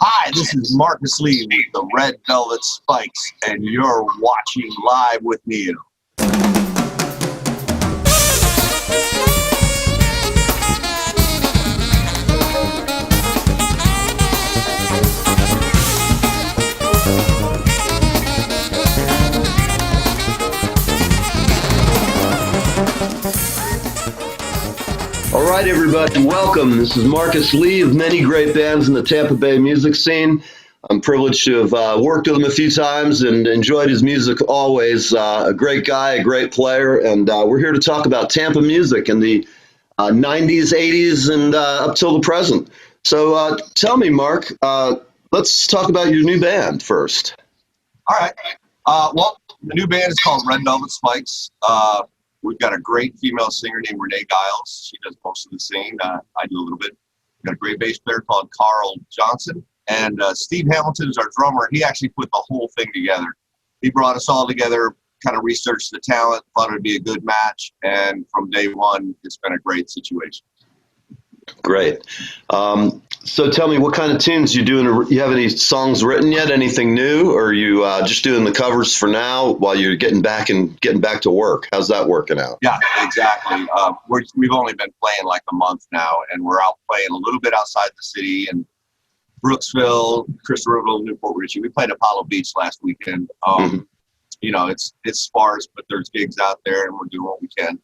Hi, this is Markus Lee with the Red Velvet Spikes, and you're watching Live with Neil. All right, everybody, welcome. This is Markus Lee of many great bands in the Tampa Bay music scene. I'm privileged to have worked with him a few times and enjoyed his music always. A great guy, a great player, and we're here to talk about Tampa music in the 90s, 80s, and up till the present. So tell me, Mark, let's talk about your new band first. All right. Well, the new band is called Red Velvet Spikes. We've got a great female singer named Renee Giles. She does most of the singing. I do a little bit. We've got a great bass player called Carl Johnson. And Steve Hamilton is our drummer. He actually put the whole thing together. He brought us all together, kind of researched the talent, thought it would be a good match. And from day one, it's been a great situation. Great. So tell me, what kind of tunes you doing? You have any songs written yet? Anything new, or are you just doing the covers for now while you're getting back to work? How's that working out? Yeah, exactly. We've only been playing like a month now, and we're out playing a little bit outside the city in Brooksville, Christopherville, Newport Richey. We played Apollo Beach last weekend. You know, it's sparse, but there's gigs out there, and we're doing what we can.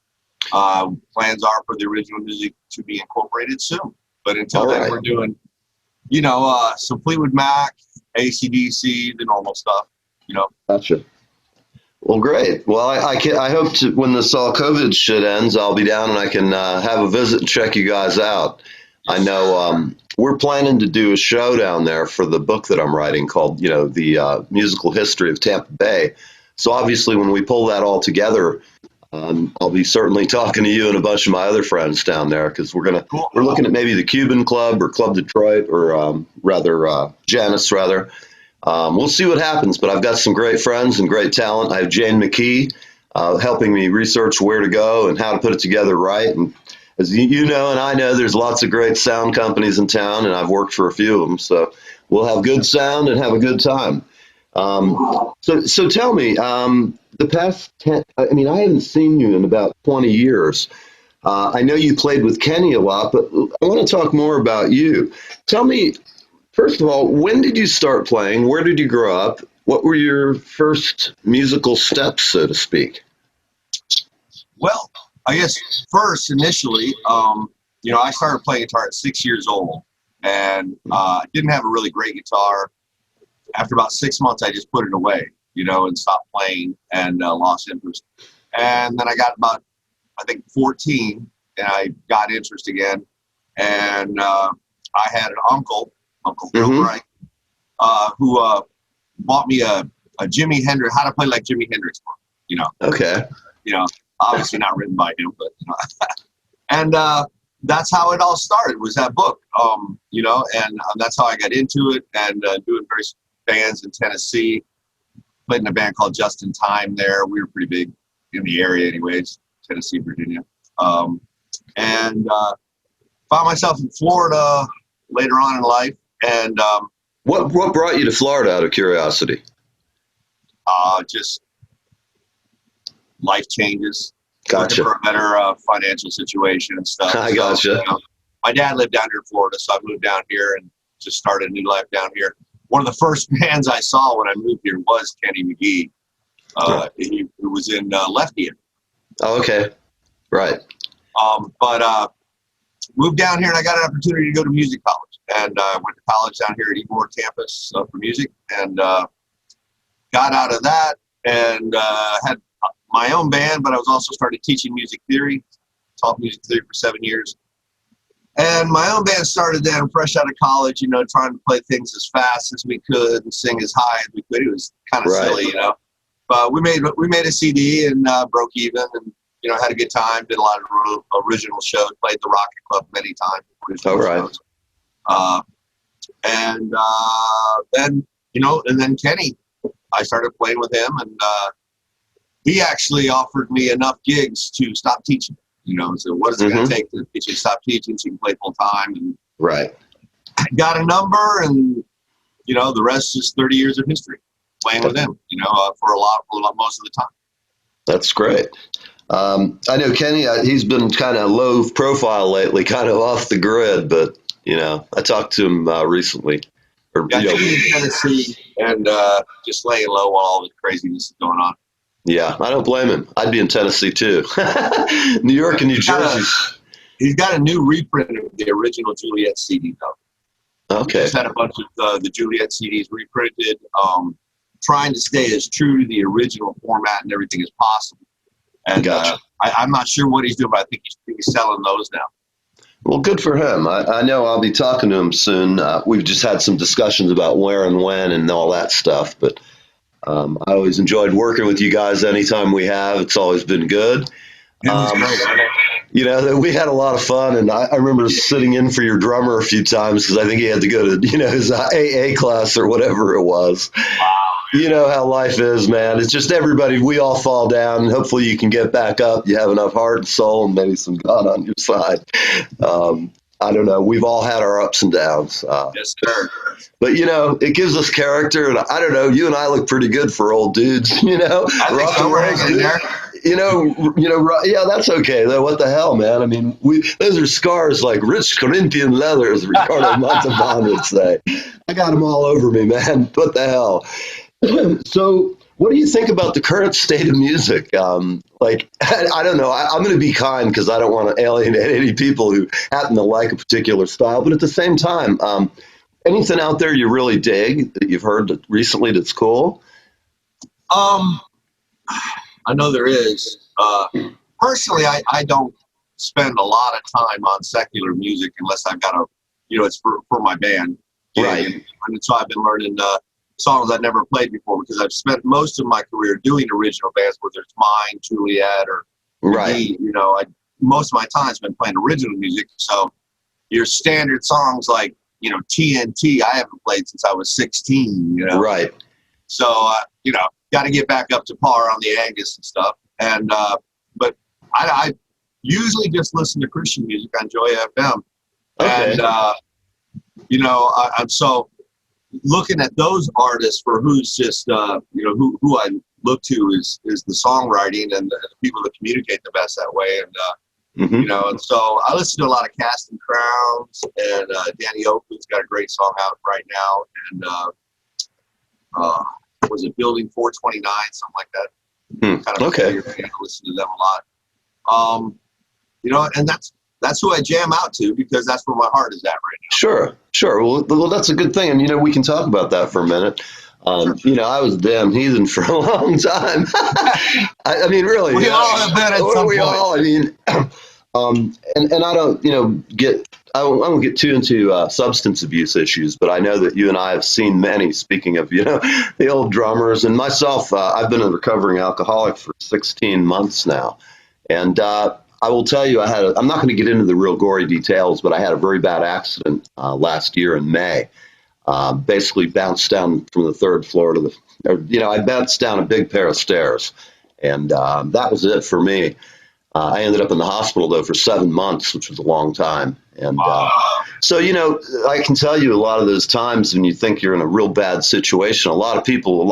Plans are for the original music to be incorporated soon. But until then, we're doing, some Fleetwood Mac, AC/DC, the normal stuff, Gotcha. Well, great. Well, I hope to, when this all COVID shit ends, I'll be down and I can have a visit and check you guys out. I know we're planning to do a show down there for the book that I'm writing called, the Musical History of Tampa Bay. So obviously when we pull that all together, I'll be certainly talking to you and a bunch of my other friends down there because we're looking at maybe the Cuban Club or Club Detroit or Janus rather. We'll see what happens, but I've got some great friends and great talent. I have Jane McKee helping me research where to go and how to put it together right. And as you know and I know, there's lots of great sound companies in town, and I've worked for a few of them. So we'll have good sound and have a good time. So tell me, the past 10, I haven't seen you in about 20 years. I know you played with Kenny a lot, but I want to talk more about you. Tell me, first of all, when did you start playing? Where did you grow up? What were your first musical steps, so to speak? Well, I guess first, initially, I started playing guitar at 6 years old, and didn't have a really great guitar. After about 6 months, I just put it away, and stopped playing and lost interest. And then I got about, 14, and I got interest again. And I had an Uncle Bill Wright, who bought me a Jimi Hendrix, how to play like Jimi Hendrix book, Okay. Obviously not written by him, but, and that's how it all started, was that book, and that's how I got into it, and doing various bands in Tennessee. Played in a band called Just in Time there. We were pretty big in the area anyways, Tennessee, Virginia. And found myself in Florida later on in life. And what brought you to Florida, out of curiosity? Just life changes. Gotcha. Looking for a better financial situation and stuff. I gotcha. My dad lived down here in Florida, so I moved down here and just started a new life down here. One of the first bands I saw when I moved here was Kenny McGee. He was in Lefty. Oh, okay. Right. But moved down here and I got an opportunity to go to music college. And I went to college down here at Igor campus for music, and got out of that and had my own band, but I was also started teaching music theory. Taught music theory for 7 years. And my own band started then, fresh out of college, trying to play things as fast as we could and sing as high as we could. It was kind of silly, But we made a CD and broke even, and had a good time. Did a lot of original shows. Played the Rocket Club many times. All right. And then Kenny, I started playing with him, and he actually offered me enough gigs to stop teaching. So what is it going to take to get you to stop teaching so you can play full time? And right. I got a number and the rest is 30 years of history playing with him, for most of the time. That's great. I know Kenny, he's been kind of low profile lately, kind of off the grid, but, I talked to him recently. Yeah, I think he's in Tennessee and just laying low while all the craziness is going on. Yeah, I don't blame him. I'd be in Tennessee too. New York and New Jersey. He's got a new reprint of the original Juliet CD, though. Okay. He's had a bunch of the Juliet CDs reprinted, trying to stay as true to the original format and everything as possible. And gotcha. I'm not sure what he's doing, but I think he's selling those now. Well, good for him. I know I'll be talking to him soon. We've just had some discussions about where and when and all that stuff, but I always enjoyed working with you guys anytime we have. It's always been good. We had a lot of fun, and I remember sitting in for your drummer a few times because I think he had to go to, his AA class or whatever it was. Wow. You know how life is, man. It's just we all fall down, and hopefully you can get back up. You have enough heart and soul and maybe some God on your side. I don't know. We've all had our ups and downs. Yes, sir. But, it gives us character, and I don't know, you and I look pretty good for old dudes, I think so. We're hanging in there. Yeah, that's okay though. What the hell, man? I mean, those are scars like rich Corinthian leather, as Ricardo Montalban would say. I got them all over me, man. What the hell? So, what do you think about the current state of music? I don't know. I'm going to be kind because I don't want to alienate any people who happen to like a particular style. But at the same time, anything out there you really dig that you've heard recently that's cool? I know there is. Personally, I don't spend a lot of time on secular music unless I've got it's for my band. Right. And so I've been learning songs I've never played before because I've spent most of my career doing original bands, whether it's mine, Juliet, or right. Most of my time's been playing original music. So your standard songs like, TNT, I haven't played since I was 16, Right. So, got to get back up to par on the Angus and stuff. And, but I usually just listen to Christian music on Joy FM. Okay. And, I'm so looking at those artists for who's just, who I look to is the songwriting and the people that communicate the best that way. And, and so I listen to a lot of Casting Crowns, and Danny Oakland's got a great song out right now. And, was it Building 429, something like that? Kind of okay. I listen to them a lot. And that's who I jam out to because that's where my heart is at right now. Sure. Well, that's a good thing. And, we can talk about that for a minute. Sure. I was a damn heathen for a long time. I mean, really. We all have been at some point. All, I mean, and I don't, I won't get too into substance abuse issues, but I know that you and I have seen many, speaking of, the old drummers. And myself, I've been a recovering alcoholic for 16 months now. And I will tell you, I'm not going to get into the real gory details, but I had a very bad accident last year in May. Basically bounced down from the third floor I bounced down a big pair of stairs. And that was it for me. I ended up in the hospital, though, for 7 months, which was a long time. And so, I can tell you a lot of those times when you think you're in a real bad situation, a lot of people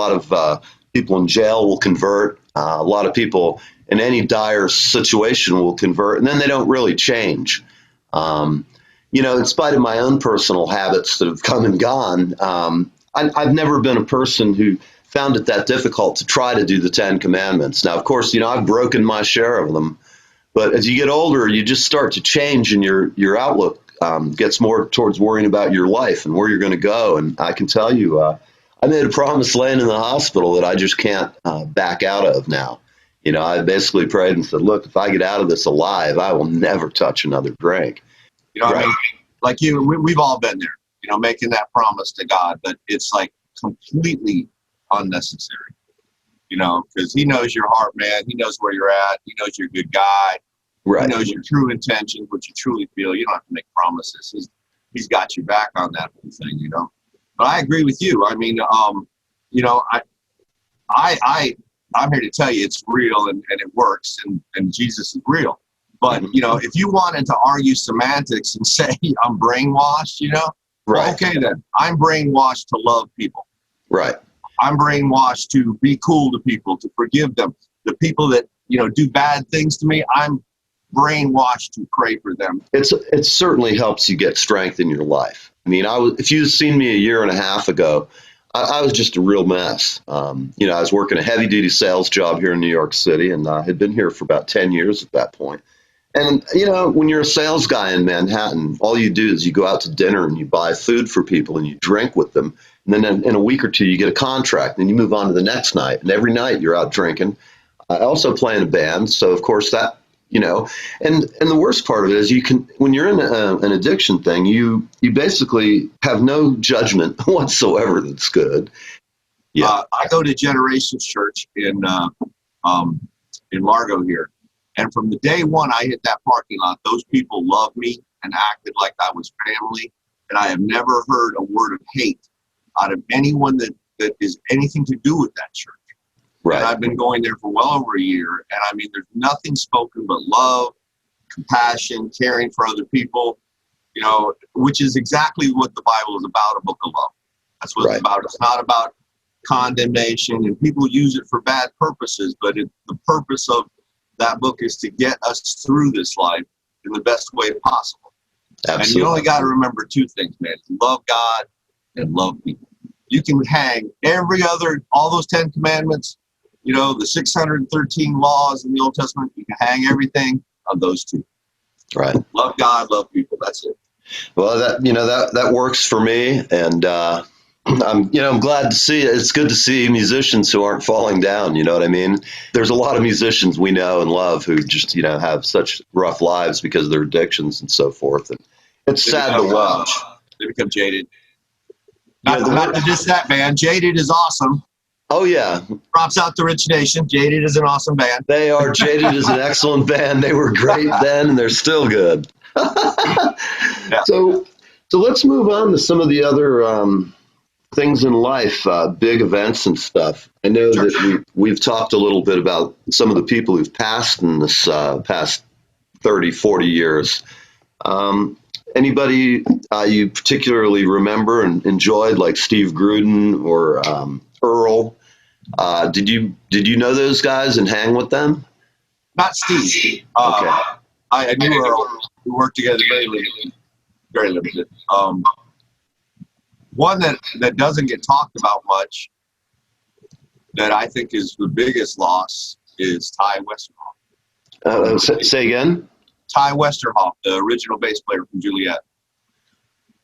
in jail will convert. A lot of people in any dire situation will convert, and then they don't really change. In spite of my own personal habits that have come and gone, I've never been a person who found it that difficult to try to do the 10 Commandments. Now, of course, I've broken my share of them. But as you get older, you just start to change, and your outlook gets more towards worrying about your life and where you're going to go. And I can tell you, I made a promise laying in the hospital that I just can't back out of now. I basically prayed and said, look, if I get out of this alive, I will never touch another drink. Right. I mean, like we've all been there, making that promise to God, but it's like completely unnecessary. Because he knows your heart, man. He knows where you're at. He knows you're a good guy. Right. He knows your true intentions, what you truly feel. You don't have to make promises. He's got you back on that whole thing, But I agree with you. I mean, I'm here to tell you it's real and it works and Jesus is real. But, if you wanted to argue semantics and say I'm brainwashed, Well, Right. okay, then. I'm brainwashed to love people. Right. I'm brainwashed to be cool to people, to forgive them. The people that, do bad things to me, I'm brainwashed to pray for them. It certainly helps you get strength in your life. I mean, if you'd seen me a year and a half ago, I was just a real mess. I was working a heavy duty sales job here in New York City, and I had been here for about 10 years at that point. And, when you're a sales guy in Manhattan, all you do is you go out to dinner and you buy food for people and you drink with them. And then in a week or two, you get a contract and you move on to the next night. And every night you're out drinking. I also play in a band. So, of course, that, and the worst part of it is when you're in an addiction thing, you basically have no judgment whatsoever that's good. Yeah. I go to Generations Church in Largo here. And from the day one I hit that parking lot, those people loved me and acted like I was family. And I have never heard a word of hate out of anyone that is anything to do with that church. Right. And I've been going there for well over a year. And I mean, there's nothing spoken but love, compassion, caring for other people, which is exactly what the Bible is about, a book of love. That's what it's about. It's not about condemnation, and people use it for bad purposes, but the purpose of that book is to get us through this life in the best way possible. Absolutely. And you only got to remember two things, man. Love God and love people. You can hang all those 10 commandments, the 613 laws in the Old Testament. You can hang everything on those two. Right. Love God, love people. That's it. Well, that works for me. And, I'm glad to see it. It's good to see musicians who aren't falling down. You know what I mean? There's a lot of musicians we know and love who just, have such rough lives because of their addictions and so forth. And it's sad to watch. They become jaded. Not to diss that band. Jaded is awesome. Oh, yeah. Props out to Rich Nation. Jaded is an awesome band. They are. Jaded is an excellent band. They were great then, and they're still good. Yeah. So let's move on to some of the other things in life, big events and stuff. I know that we've talked a little bit about some of the people who've passed in this past 30, 40 years. Anybody you particularly remember and enjoyed, like Steve Gruden or Earl? Did you know those guys and hang with them? Not Steve. Okay. I knew Earl. We worked together very limited. Very limited. One that doesn't get talked about much, that I think is the biggest loss, is Ty Westerhoff. Say again? Ty Westerhoff, the original bass player from Juliet.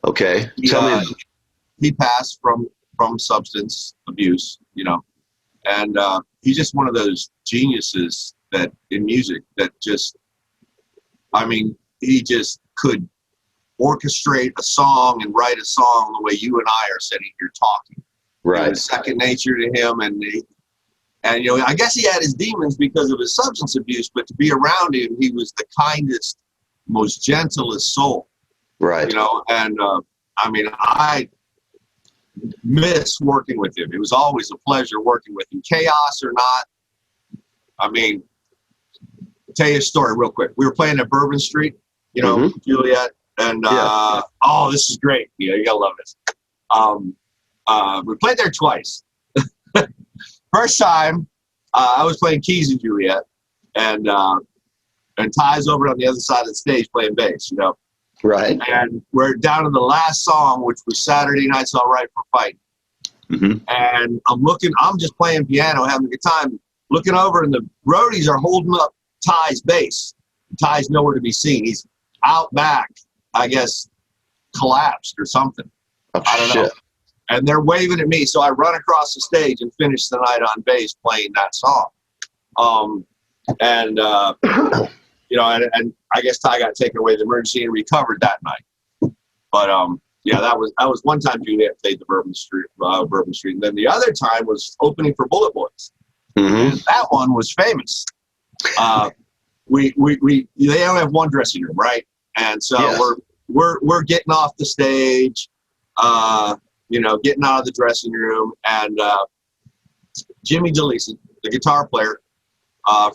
Okay. Tell me. He passed from substance abuse, and he's just one of those geniuses that in music that just, he just could orchestrate a song and write a song the way you and I are sitting here talking. Right. It was second nature to him, and I guess he had his demons because of his substance abuse, but to be around him, he was the kindest, most gentlest soul. Right. And I miss working with him. It was always a pleasure working with him, chaos or not. I'll tell you a story real quick. We were playing at Bourbon Street, Juliet, and this is great. You gotta love this. We played there twice. First time, I was playing keys in Juliet, and Ty's over on the other side of the stage playing bass, Right. And we're down to the last song, which was Saturday Night's All Right for Fighting. Mm-hmm. And I'm just playing piano, having a good time, looking over, and the roadies are holding up Ty's bass. Ty's nowhere to be seen. He's out back, I guess, collapsed or something. I don't know. And they're waving at me, so I run across the stage and finish the night on bass playing that song. And I guess Ty got taken away to the emergency and recovered that night. But that was one time Juliet played the Bourbon Street, and then the other time was opening for Bullet Boys. Mm-hmm. And that one was famous. They only have one dressing room, right? And so we're getting off the stage, getting out of the dressing room, and Jimmy DeLisi, the guitar player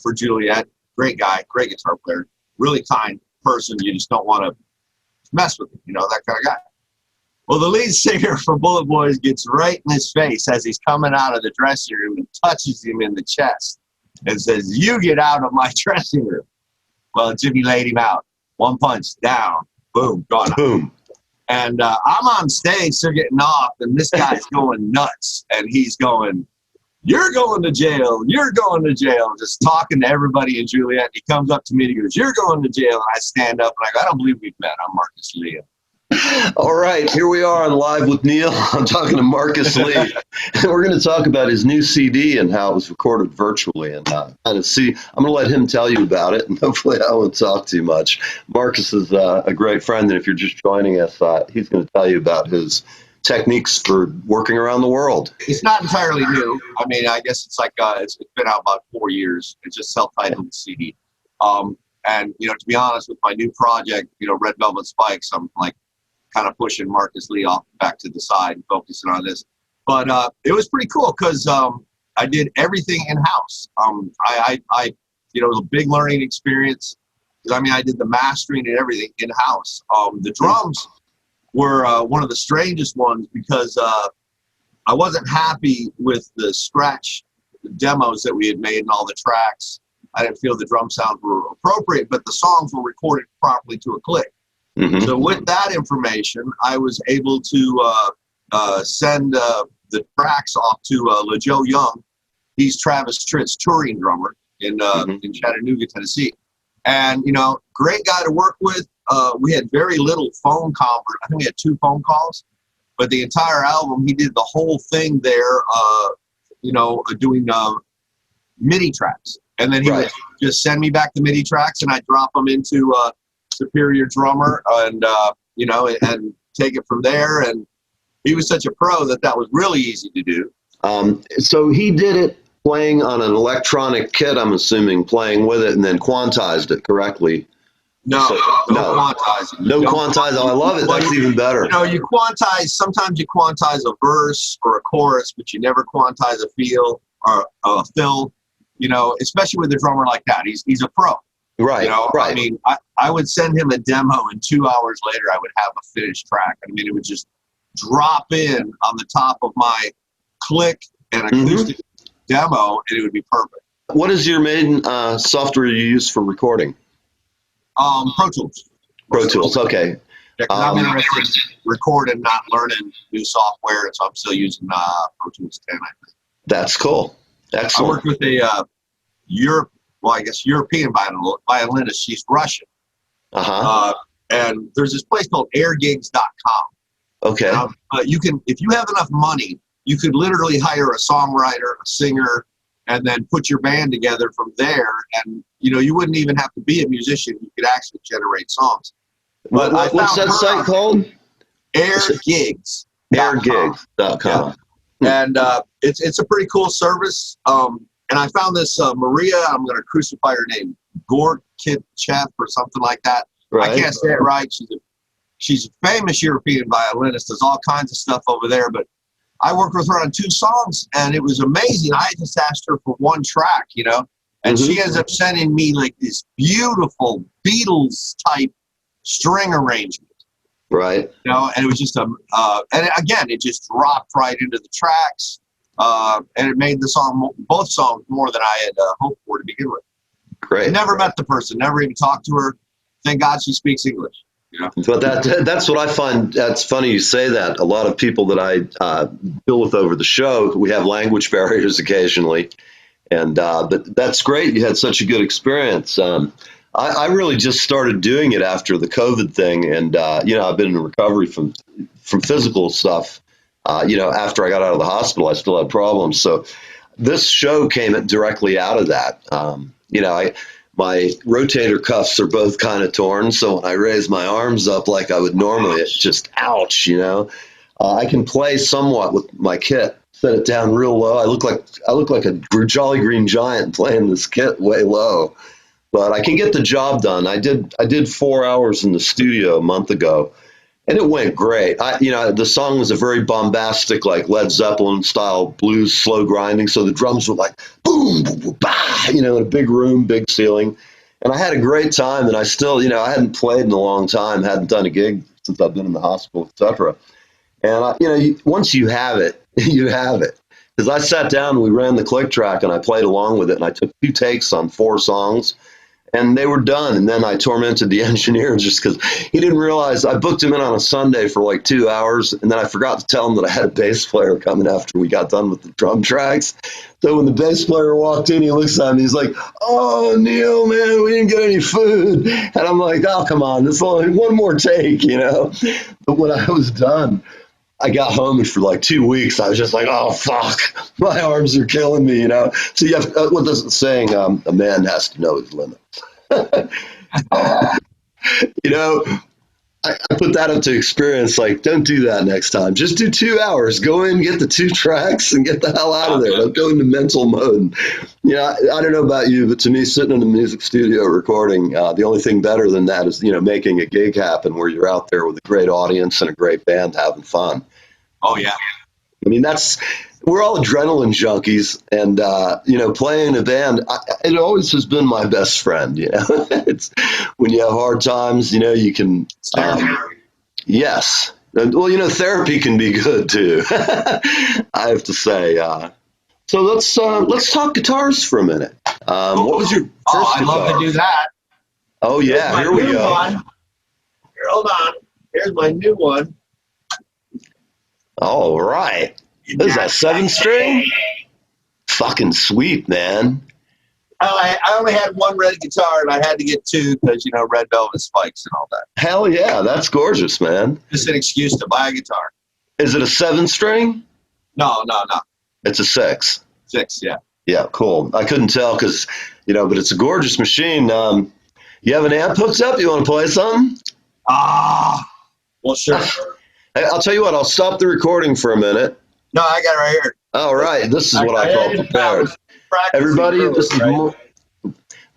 for Juliet, great guy, great guitar player, really kind person. You just don't want to mess with him, that kind of guy. Well, the lead singer for Bullet Boys gets right in his face as he's coming out of the dressing room and touches him in the chest and says, "You get out of my dressing room." Well, Jimmy laid him out. One punch, down, boom, gone. Boom. And I'm on stage, they're getting off, and this guy's going nuts. And he's going, "You're going to jail. You're going to jail." Just talking to everybody in Juliet. He comes up to me and he goes, "You're going to jail." And I stand up and I go, "I don't believe we've met. I'm Markus Lee." All right, here we are on Live with Neil. I'm talking to Markus Lee. And we're going to talk about his new CD and how it was recorded virtually. And kind of see, I'm going to let him tell you about it, and hopefully I won't talk too much. Markus is a great friend, and if you're just joining us, he's going to tell you about his techniques for working around the world. It's not entirely new. I mean, I guess it's like it's been out about 4 years. It's just self-titled CD. And, you know, to be honest, with my new project, you know, Red Velvet Spikes, I'm like, kind of pushing Markus Lee off back to the side and focusing on this. But it was pretty cool because I did everything in-house. You know, it was a big learning experience. I mean, I did the mastering and everything in-house. The drums were one of the strangest ones because I wasn't happy with the scratch demos that we had made and all the tracks. I didn't feel the drum sounds were appropriate, but the songs were recorded properly to a click. Mm-hmm. So with that information, I was able to send the tracks off to LaJoe Young. He's Travis Tritt's touring drummer in Chattanooga, Tennessee. And, you know, great guy to work with. We had very little phone conversation. I think we had 2 phone calls. But the entire album, he did the whole thing there, you know, doing MIDI tracks. And then he would just send me back the MIDI tracks, and I'd drop them into Superior Drummer, and you know, and take it from there. And he was such a pro that was really easy to do. So he did it playing on an electronic kit, I'm assuming, playing with it, and then quantized it correctly. No quantizing. No quantizing. Oh, I love it. That's even better. You know, you quantize. Sometimes you quantize a verse or a chorus, but you never quantize a feel or a fill. You know, especially with a drummer like that. He's a pro. Right. You know, right. I mean, I would send him a demo, and 2 hours later, I would have a finished track. I mean, it would just drop in on the top of my click and acoustic demo, and it would be perfect. What is your main software you use for recording? Pro Tools. Pro Tools. Okay. Yeah, I'm interested in recording, not learning new software, and so I'm still using Pro Tools 10. I think. That's cool. Excellent. I worked with a European violinist. She's Russian. And there's this place called airgigs.com. Okay. You can, if you have enough money, you could literally hire a songwriter, a singer, and then put your band together from there. And, you know, you wouldn't even have to be a musician. You could actually generate songs. But what's that site called? Airgigs. Airgigs.com. Yeah. And it's a pretty cool service. And I found this Maria, I'm going to crucify her name, Gorkitchev or something like that. Right. I can't say it right. She's a famous European violinist. There's all kinds of stuff over there. But I worked with her on 2 songs, and it was amazing. I just asked her for 1 track, you know, and she ends up sending me like this beautiful Beatles-type string arrangement. Right. You know, and it was just and again, it just dropped right into the tracks. And it made both songs more than I had hoped for to begin with. Great. Never met the person, never even talked to her. Thank God she speaks English. You know? But that's what I find. That's funny you say that. A lot of people that I deal with over the show, we have language barriers occasionally, and but that's great. You had such a good experience. I really just started doing it after the COVID thing, and you know, I've been in recovery from physical stuff. You know, after I got out of the hospital, I still had problems. So this show came directly out of that. You know, my rotator cuffs are both kind of torn. So when I raise my arms up like I would normally, it's just ouch, you know. I can play somewhat with my kit, set it down real low. I look like a Jolly Green Giant playing this kit way low. But I can get the job done. I did 4 hours in the studio a month ago. And it went great. You know, the song was a very bombastic, like Led Zeppelin style blues, slow grinding. So the drums were like boom, boom, boom, bah, you know, in a big room, big ceiling. And I had a great time. And I still, you know, I hadn't played in a long time, hadn't done a gig since I've been in the hospital, etc. And once you have it, you have it. Because I sat down and we ran the click track and I played along with it, and I took 2 takes on 4 songs. And they were done. And then I tormented the engineer just because he didn't realize I booked him in on a Sunday for like 2 hours. And then I forgot to tell him that I had a bass player coming after we got done with the drum tracks. So when the bass player walked in, he looks at me. He's like, "Oh, Neil, man, we didn't get any food." And I'm like, "Oh, come on. This is only one more take, you know." But when I was done, I got home, and for like 2 weeks, I was just like, "Oh, fuck. My arms are killing me, you know." So you have, what does it saying? A man has to know his limits. You know, I put that up to experience. Like, don't do that next time. Just do 2 hours. Go in, get the 2 tracks, and get the hell out of there. Don't go into mental mode. You know, I don't know about you, but to me, sitting in a music studio recording, the only thing better than that is, making a gig happen where you're out there with a great audience and a great band having fun. Oh, yeah. I mean, we're all adrenaline junkies, and playing a band, it always has been my best friend. It's when you have hard times, you can. Yes, well, therapy can be good too. I have to say. So let's talk guitars for a minute. What was your first I'd guitar? love to do that. Oh yeah, here we go. Here, hold on. Here's my new one. All right. This is a 7-string? Fucking sweet, man. I only had one red guitar, and I had to get 2 because, red velvet spikes and all that. Hell yeah, that's gorgeous, man. Just an excuse to buy a guitar. Is it a 7-string? No. It's a 6. 6, yeah. Yeah, cool. I couldn't tell because, but it's a gorgeous machine. You have an amp hooked up? You want to play something? Well, sure. Hey, I'll tell you what, I'll stop the recording for a minute. No, I got it right here. All right, this is what I call prepared. Everybody, this is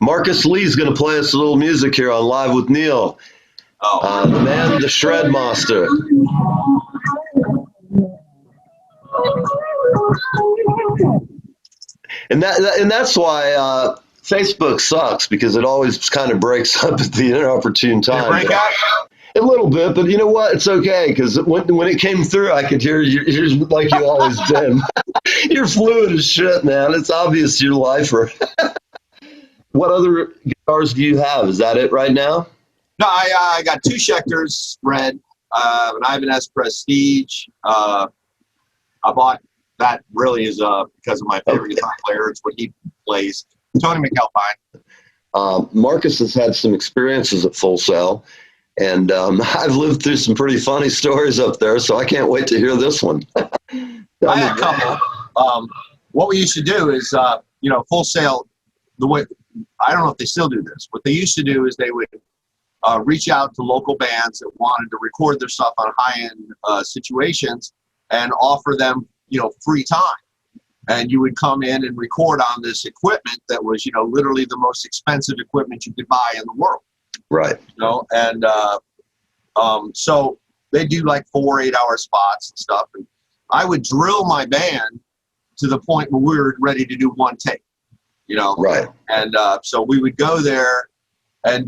Markus Lee's going to play us a little music here on Live with Neil. The man, the Shred Master. And that's why Facebook sucks, because it always kind of breaks up at the inopportune time. Did it break out? A little bit, but you know what? It's okay, because when it came through, I could hear you like you always been. You're fluid as shit, man. It's obvious you're a lifer. What other guitars do you have? Is that it right now? No, I got 2 Schecters red, an Ibanez Prestige. I bought that really is because of my favorite guitar player. It's what he plays. Tony McAlpine. Markus has had some experiences at Full Sail. And I've lived through some pretty funny stories up there, so I can't wait to hear this one. I had a couple. What we used to do is, Full Sail, the way, I don't know if they still do this. What they used to do is they would reach out to local bands that wanted to record their stuff on high-end situations and offer them, free time. And you would come in and record on this equipment that was, literally the most expensive equipment you could buy in the world. Right. And so they do like 4 8-hour spots and stuff. And I would drill my band to the point where we were ready to do 1 take, Right. And so we would go there and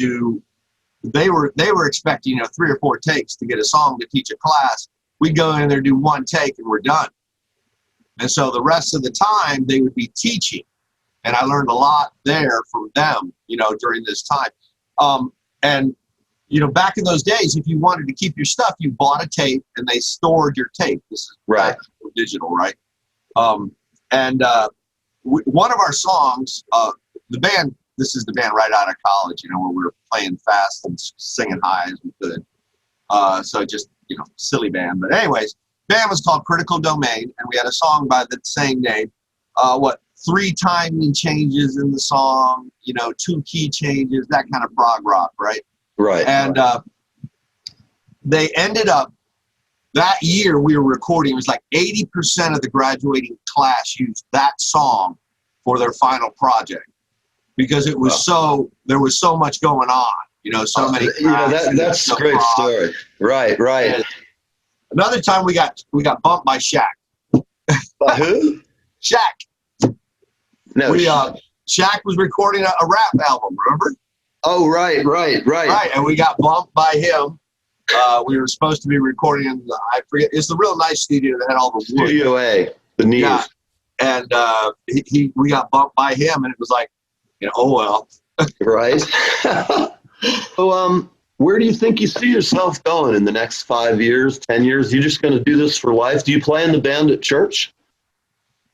they were expecting, 3 or 4 takes to get a song to teach a class. We'd go in there, do 1 take, and we're done. And so the rest of the time they would be teaching. And I learned a lot there from them, during this time. And, back in those days, if you wanted to keep your stuff, you bought a tape and they stored your tape. This is right. Digital, right? One of our songs, the band, this is the band right out of college, where we were playing fast and singing high as we could. So just, silly band. But anyways, band was called Critical Domain, and we had a song by the same name. 3 timing changes in the song, 2 key changes, that kind of prog rock, right? Right. And they ended up, that year we were recording, it was like 80% of the graduating class used that song for their final project, because it was there was so much going on, so many. That's a great story. Right. And another time we got bumped by Shaq. By who? Shaq. No. Shaq was recording a rap album, remember? Oh, right. Right, and we got bumped by him, We were supposed to be recording in I forget, it's the real nice studio that had all the wood. Studio A, the NeVE. Yeah. And we got bumped by him, and it was like, oh well. Right. So, where do you think you see yourself going in the next 5 years, 10 years? You just going to do this for life? Do you play in the band at church?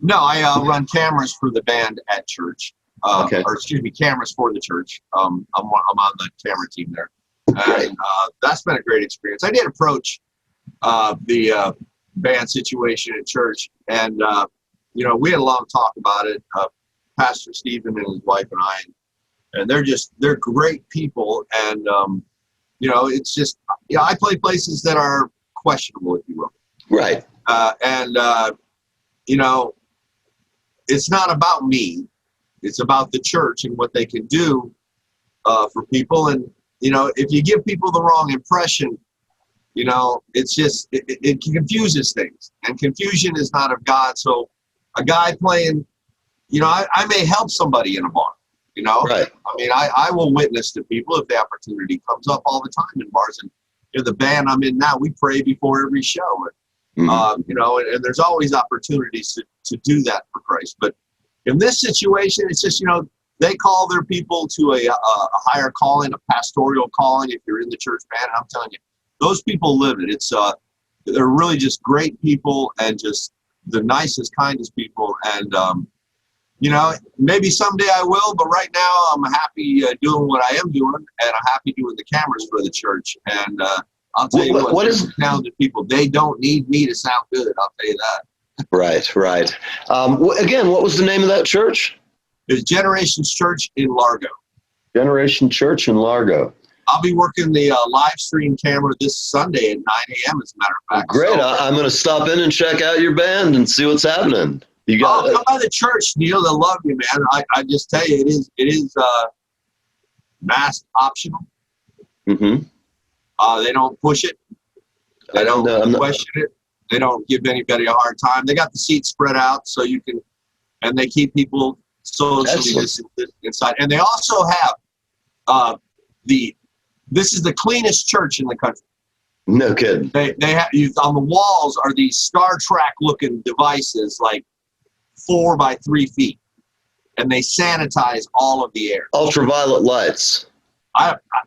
No, I run cameras for the band at church. Okay. Or excuse me, cameras for the church. I'm on the camera team there, and that's been a great experience. I did approach the band situation at church, and we had a long talk about it. Pastor Stephen and his wife and I, and they're great people, and it's just I play places that are questionable, if you will. Right. It's not about me. It's about the church and what they can do for people. And, if you give people the wrong impression, it's just, it confuses things. And confusion is not of God. So a guy playing, I may help somebody in a bar, Right. I mean, I will witness to people if the opportunity comes up all the time in bars. And in the band I'm in now, we pray before every show. And, and there's always opportunities to do that for Christ. But in this situation, it's just, they call their people to a higher calling, a pastoral calling. If you're in the church band, I'm telling you, those people live it. It's they're really just great people and just the nicest, kindest people. And maybe someday I will, but right now I'm happy doing what I am doing, and I'm happy doing the cameras for the church. And I'll tell you what is talented people. They don't need me to sound good. I'll tell you that. Right. Again, what was the name of that church? It's Generations Church in Largo. Generation Church in Largo. I'll be working the live stream camera this Sunday at 9 a.m. as a matter of fact. Great. So, I'm going to stop in and check out your band and see what's happening. You got come by the church, Neil. They'll love you, man. I just tell you, it is mask optional. Mm-hmm. They don't push it. They don't question it. They don't give anybody a hard time. They got the seats spread out so you can, and they keep people socially distanced inside. And they also have this is the cleanest church in the country. No kidding. They have on the walls are these Star Trek looking devices, like 4 by 3 feet, and they sanitize all of the air. Ultraviolet lights.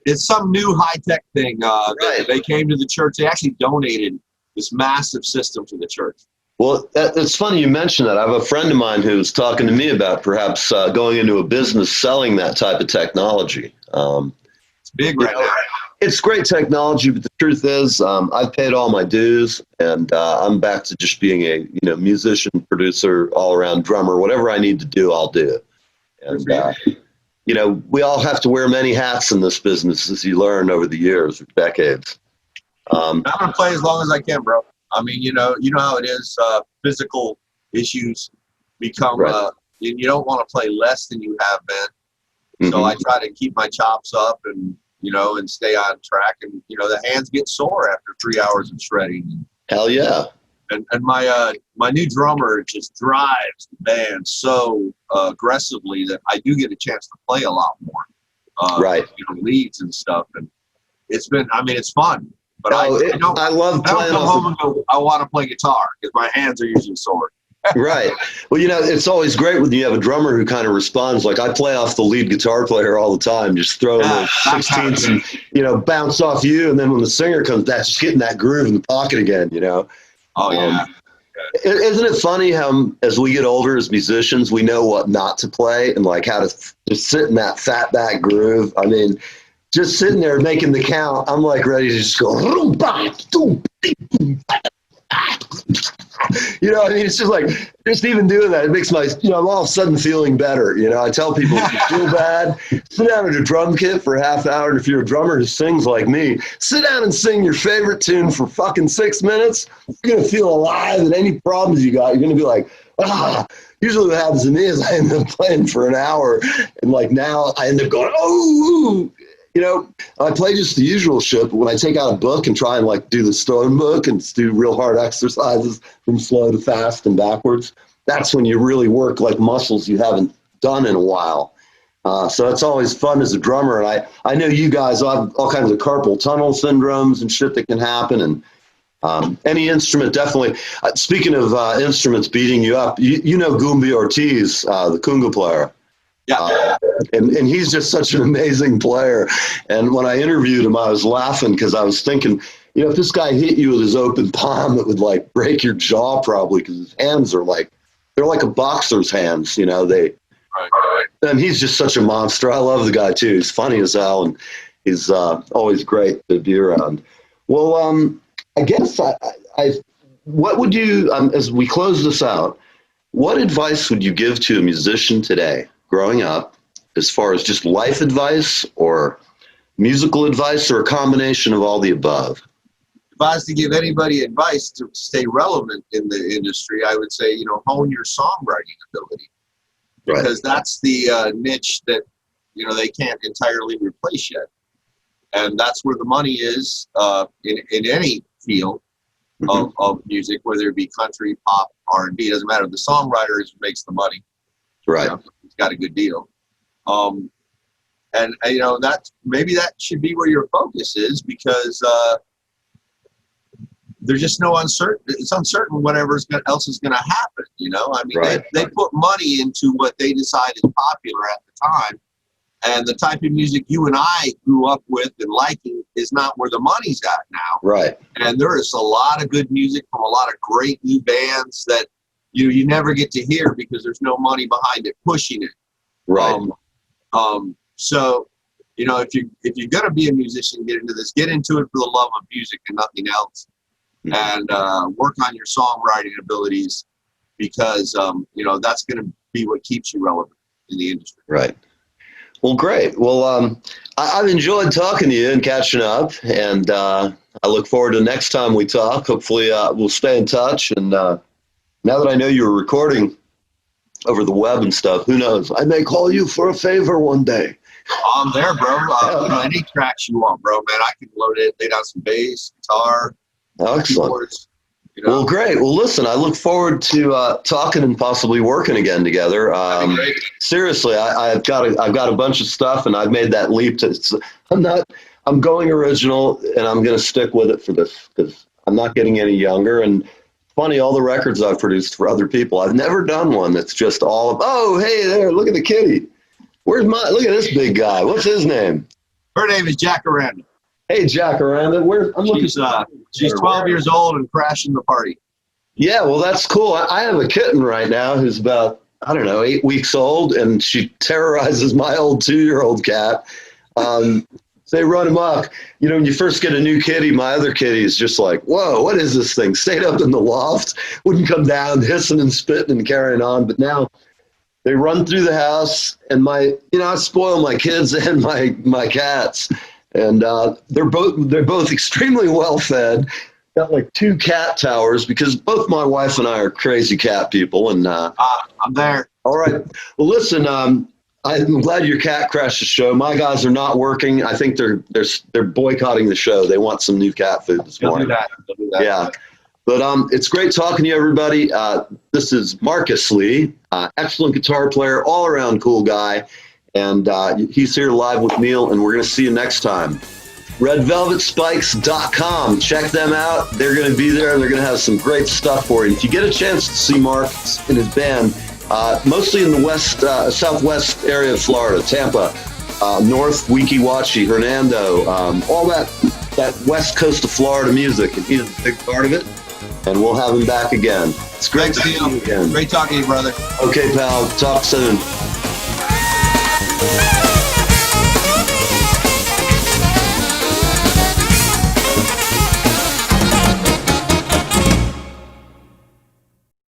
It's some new high tech thing. Right. They came to the church. They actually donated this massive system to the church. Well, it's funny you mention that. I have a friend of mine who's talking to me about perhaps going into a business selling that type of technology. It's big right now. It's great technology, but the truth is, I've paid all my dues, and I'm back to just being a musician, producer, all-around drummer. Whatever I need to do, I'll do. And we all have to wear many hats in this business, as you learn over the years or decades. I'm gonna play as long as I can, bro. I mean, you know how it is. Physical issues become. Right. You don't want to play less than you have been. So I try to keep my chops up and stay on track. And the hands get sore after 3 hours of shredding. Hell yeah. And my new drummer just drives the band so aggressively that I do get a chance to play a lot more. Right. Leads and stuff, and it's been. I mean, it's fun. But I love playing. I don't come home and go, I want to play guitar because my hands are usually sore. Right. Well, it's always great when you have a drummer who kind of responds. Like I play off the lead guitar player all the time, just throw those 16ths and, bounce off you. And then when the singer comes back, just getting that groove in the pocket again, Oh, yeah. Isn't it funny how as we get older as musicians, we know what not to play and like how to just sit in that fat back groove. I mean, just sitting there making the count, I'm like ready to just go. It's just like, just even doing that, it makes my, I'm all of a sudden feeling better. I tell people, if you feel bad, sit down at a drum kit for a half hour. And if you're a drummer who sings like me, sit down and sing your favorite tune for fucking 6 minutes. You're going to feel alive, and any problems you got, you're going to be like, ah. Usually what happens to me is I end up playing for an hour, and like now I end up going, oh, I play just the usual shit, but when I take out a book and try and like do the stone book and do real hard exercises from slow to fast and backwards, that's when you really work like muscles you haven't done in a while. So it's always fun as a drummer. And I know you guys have all kinds of carpal tunnel syndromes and shit that can happen. And any instrument, definitely. Speaking of instruments beating you up, you know Goombi Ortiz, the conga player. Yeah. And he's just such an amazing player. And when I interviewed him, I was laughing because I was thinking, if this guy hit you with his open palm, it would like break your jaw probably, because his hands are they're like a boxer's hands, Right. And he's just such a monster. I love the guy too. He's funny as hell, and he's always great to be around. Well, I guess what would you, as we close this out, what advice would you give to a musician today, growing up, as far as just life advice or musical advice, or a combination of all the above? If I was to give anybody advice to stay relevant in the industry, I would say, hone your songwriting ability, because that's the niche that, they can't entirely replace yet. And that's where the money is in any field of music, whether it be country, pop, R&B. It doesn't matter. The songwriter is who makes the money. Right. He's got a good deal. And that maybe that should be where your focus is, because there's just no uncertain. It's uncertain whatever else is going to happen. They put money into what they decide is popular at the time, and the type of music you and I grew up with and liking is not where the money's at now. Right. And there is a lot of good music from a lot of great new bands that you never get to hear because there's no money behind it pushing it. Right. So, if you're going to be a musician, get into it for the love of music and nothing else. And work on your songwriting abilities, because that's going to be what keeps you relevant in the industry. Right. Well, great. Well, I've enjoyed talking to you and catching up, and I look forward to next time we talk. Hopefully we'll stay in touch. And now that I know you're recording over the web and stuff, who knows? I may call you for a favor one day. I'm there, bro. Any tracks you want, bro, man. I can load it, lay down some bass, guitar. Excellent. Keyboards, Well, great. Well, listen, I look forward to talking and possibly working again together. Seriously, I've got a bunch of stuff, and I've made that leap I'm going original, and I'm going to stick with it for this, because I'm not getting any younger. And funny, all the records I've produced for other people, I've never done one that's just all of, oh, hey there, look at the kitty. Look at this big guy. What's his name? Her name is Jacaranda. Hey, Jacaranda. She's 12 years old and crashing the party. Yeah, well, that's cool. I have a kitten right now who's about, 8 weeks old, and she terrorizes my old 2-year-old cat. They run amok. When you first get a new kitty, my other kitty is just like, whoa, what is this thing? Stayed up in the loft, wouldn't come down, hissing and spitting and carrying on. But now they run through the house, and I spoil my kids and my cats. And they're both extremely well fed. Got like 2 cat towers, because both my wife and I are crazy cat people. And I'm there. All right. Well, listen. I'm glad your cat crashed the show. My guys are not working. I think they're boycotting the show. They want some new cat food this morning. They'll do that. Yeah. But it's great talking to you, everybody. This is Markus Lee, excellent guitar player, all around cool guy. And he's here live with Neil, and we're going to see you next time. RedVelvetSpikes.com. Check them out. They're going to be there, and they're going to have some great stuff for you. If you get a chance to see Markus and his band, mostly in the southwest area of Florida, Tampa, North, Weeki Wachee, Hernando, all that west coast of Florida music. And he's a big part of it, and we'll have him back again. It's great to see you again. Great talking to you, brother. Okay, pal. Talk soon. Hey!